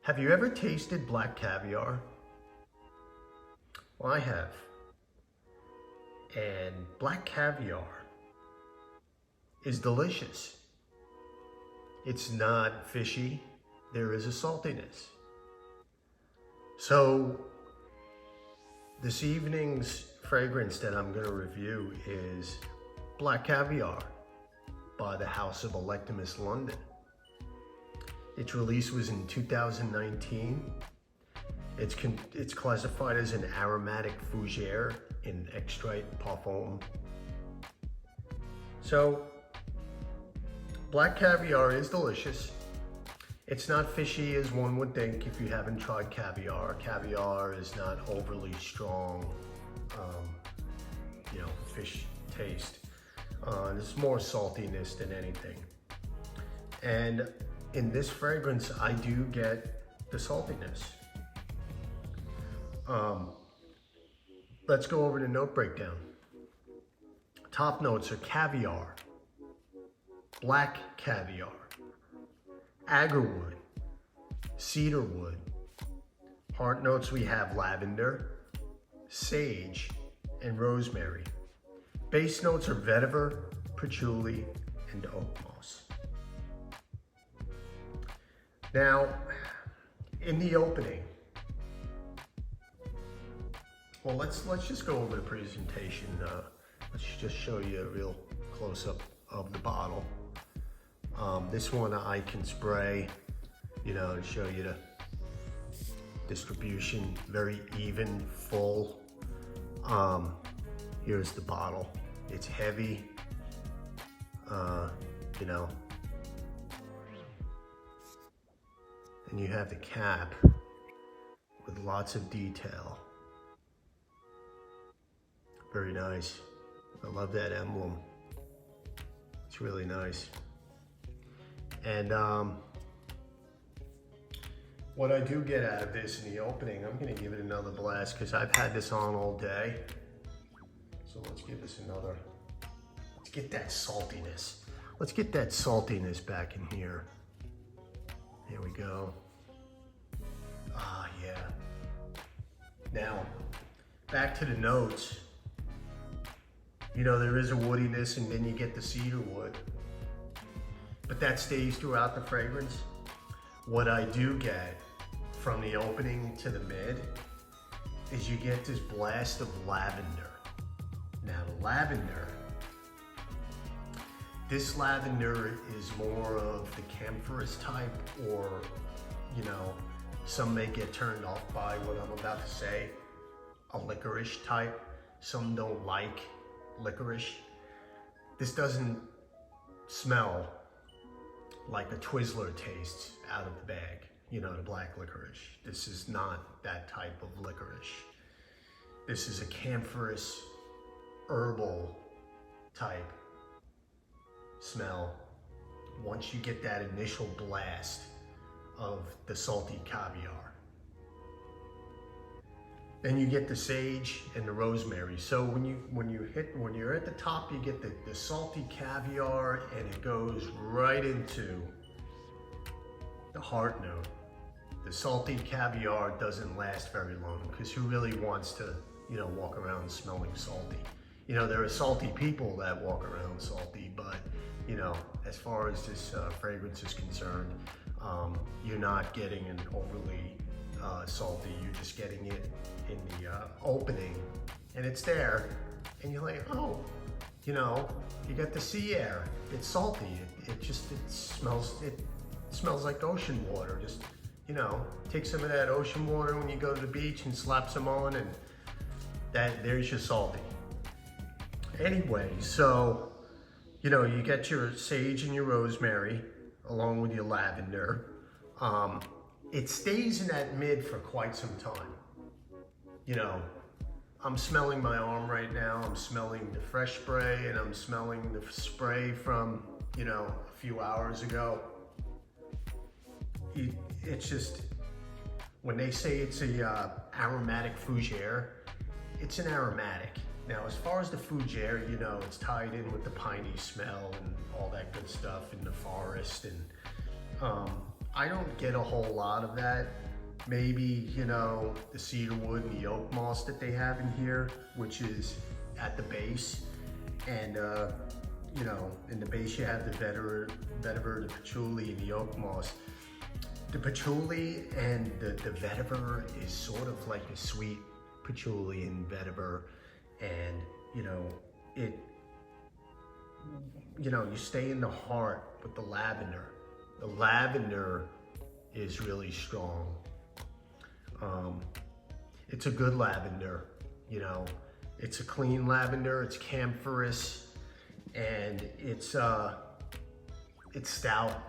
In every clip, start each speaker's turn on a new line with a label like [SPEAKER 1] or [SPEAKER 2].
[SPEAKER 1] Have you ever tasted black caviar? Well, I have. And black caviar is delicious. It's not fishy. There is a saltiness. So this evening's fragrance that I'm going to review is Black Caviar by the House of Electimuss, London. Its release was in 2019. It's classified as an aromatic fougere in extrait parfum. So, black caviar is delicious. It's not fishy as one would think if you haven't tried caviar. Caviar is not overly strong, fish taste. There's more saltiness than anything. And in this fragrance, I do get the saltiness. Let's go over the note breakdown. Top notes are caviar, black caviar, agarwood, cedarwood. Heart notes we have lavender, sage, and rosemary. Base notes are vetiver, patchouli, and oak moss. Now, in the opening, well, let's just go over the presentation. Let's just show you a real close-up of the bottle. This one I can spray, to show you the distribution, very even, full. Here's the bottle. It's heavy, and you have the cap with lots of detail. Very nice. I love that emblem. It's really nice. And what I do get out of this in the opening, I'm gonna give it another blast because I've had this on all day. So let's give this another, let's get that saltiness. Let's get that saltiness back in here. Here we go. Ah, yeah. Now, back to the notes. There is a woodiness and then you get the cedar wood, but that stays throughout the fragrance. What I do get from the opening to the mid is you get this blast of lavender. Now the lavender, this lavender is more of the camphorous type, or, some may get turned off by what I'm about to say, a licorice type. Some don't like licorice. This doesn't smell like a Twizzler tastes out of the bag, the black licorice. This is not that type of licorice. This is a camphorous, herbal type smell. Once you get that initial blast of the salty caviar, then you get the sage and the rosemary. So when you're at the top, you get the salty caviar, and it goes right into the heart note. The salty caviar doesn't last very long because who really wants to, walk around smelling salty? There are salty people that walk around salty, but as far as this fragrance is concerned, you're not getting an overly salty. You're just getting it in the opening, and it's there, and you're like, oh, you got the sea air. It's salty. It smells like ocean water. Just take some of that ocean water when you go to the beach and slap some on, and there's your salty. Anyway, so you get your sage and your rosemary along with your lavender. It stays in that mid for quite some time. I'm smelling my arm right now. I'm smelling the fresh spray, and I'm smelling the spray from, a few hours ago. It's just, when they say it's a aromatic fougere, it's an aromatic. Now, as far as the fougere, it's tied in with the piney smell and all that good stuff in the forest. And I don't get a whole lot of that. Maybe, you know, the cedar wood and the oak moss that they have in here, which is at the base. And, you know, in the base you have the vetiver, the patchouli, and the oak moss. The patchouli and the vetiver is sort of like a sweet patchouli and vetiver. And, you know, you stay in the heart with the lavender. The lavender is really strong. It's a good lavender, you know. It's a clean lavender, it's camphorous, and it's stout.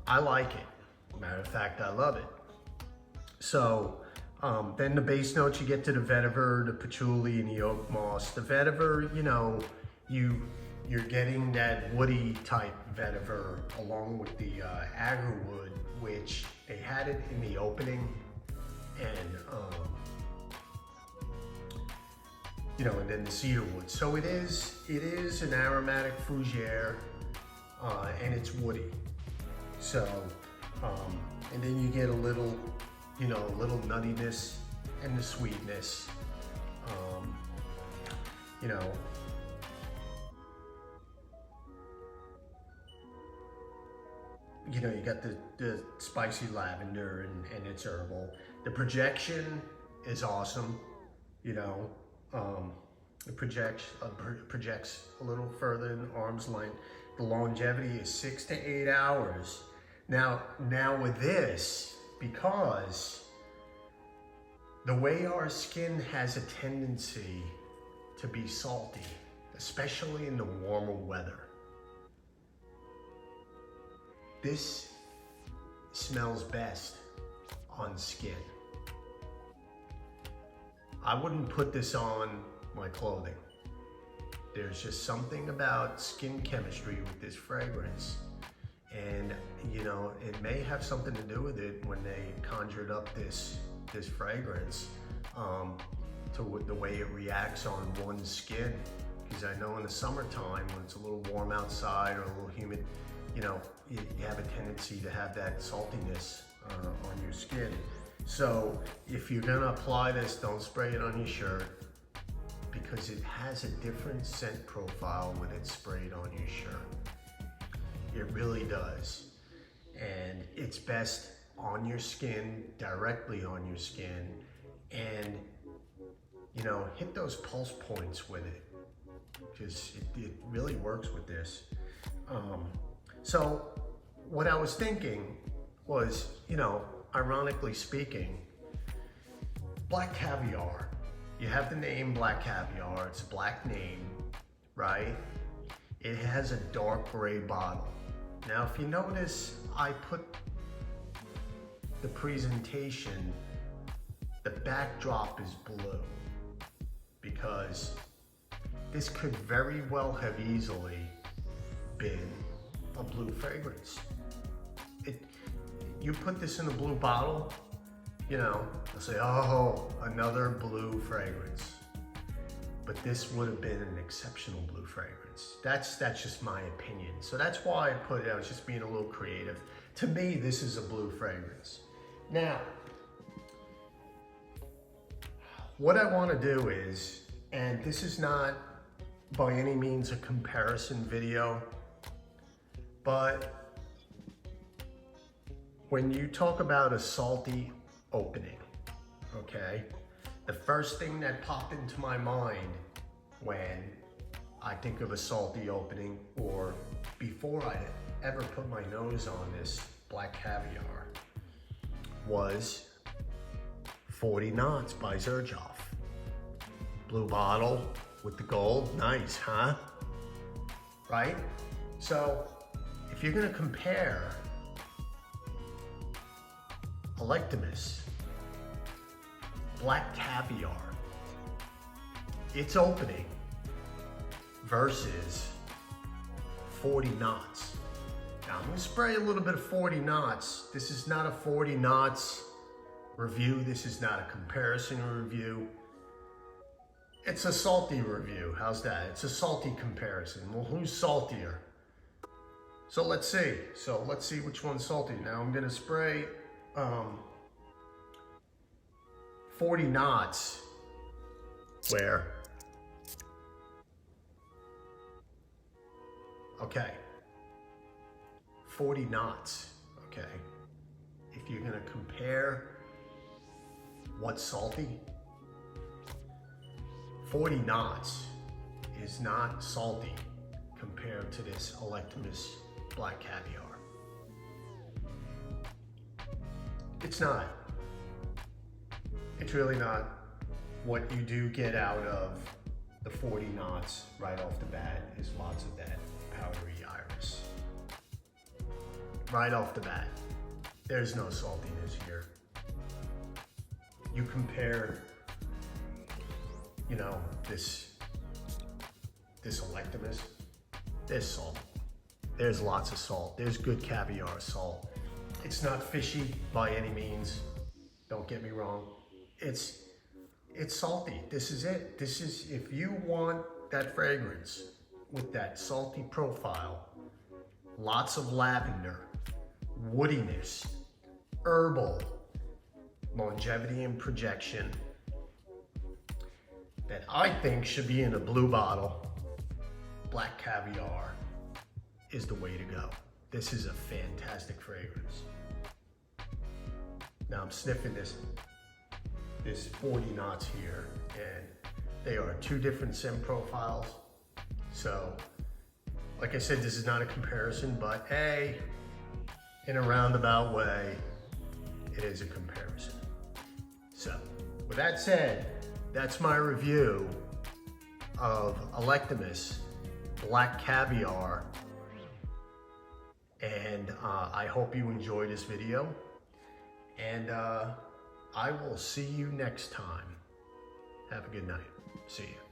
[SPEAKER 1] I like it. Matter of fact, I love it. So, then the base notes, you get to the vetiver, the patchouli, and the oak moss. The vetiver, you know, you're getting that woody type vetiver along with the agarwood, which they had it in the opening, and you know, and then the cedar wood. So it is an aromatic fougere, and it's woody. So, and then you get a little, you know, a little nuttiness and the sweetness. You know, you got the spicy lavender and it's herbal. The projection is awesome, you know. It projects a little further than arm's length. The longevity is 6 to 8 hours. Now with this, because the way our skin has a tendency to be salty, especially in the warmer weather, this smells best on skin. I wouldn't put this on my clothing. There's just something about skin chemistry with this fragrance. And, you know, it may have something to do with it when they conjured up this fragrance, to the way it reacts on one's skin. Because I know in the summertime, when it's a little warm outside or a little humid, you know, you have a tendency to have that saltiness on your skin. So if you're gonna apply this, don't spray it on your shirt, because it has a different scent profile when it's sprayed on your shirt. It really does. And it's best on your skin, directly on your skin, and, you know, hit those pulse points with it, because it really works with this. So what I was thinking was, you know, ironically speaking, black caviar. You have the name black caviar, it's a black name, right? It has a dark gray bottle. Now, if you notice, I put the presentation, the backdrop is blue, because this could very well have easily been a blue fragrance. You put this in a blue bottle, you know, they'll say, oh, another blue fragrance. But this would have been an exceptional blue fragrance. That's just my opinion. So that's why I put it, I was just being a little creative. To me, this is a blue fragrance. Now, what I want to do is, and this is not by any means a comparison video, but when you talk about a salty opening, okay, the first thing that popped into my mind when I think of a salty opening, or before I ever put my nose on this black caviar, was 40 Knots by Xerjoff. Blue bottle with the gold, nice, huh? Right? So if you're gonna compare Electimuss, black caviar, its opening versus 40 Knots. Now I'm gonna spray a little bit of 40 Knots. This is not a 40 Knots review. This is not a comparison review. It's a salty review. How's that? It's a salty comparison. Well, who's saltier? So let's see. Let's see which one's salty. Now I'm gonna spray 40 knots where, okay, 40 knots, okay. If you're gonna compare what's salty, 40 knots is not salty compared to this Electimuss black caviar. It's not. It's really not. What you do get out of the 40 knots right off the bat is lots of that powdery iris. Right off the bat, there's no saltiness here. You compare, you know, this Electimuss, there's salt. There's lots of salt. There's good caviar salt. It's not fishy by any means. Don't get me wrong. It's salty. This is it. This is, if you want that fragrance with that salty profile, lots of lavender, woodiness, herbal, longevity and projection, that I think should be in a blue bottle, black caviar is the way to go. This is a fantastic fragrance. Now I'm sniffing this 40 knots here, and they are two different scent profiles. So, like I said, this is not a comparison, but hey, in a roundabout way, it is a comparison. So, with that said, that's my review of Electimuss Black Caviar, and I hope you enjoyed this video, and I will see you next time. Have a good night. See you.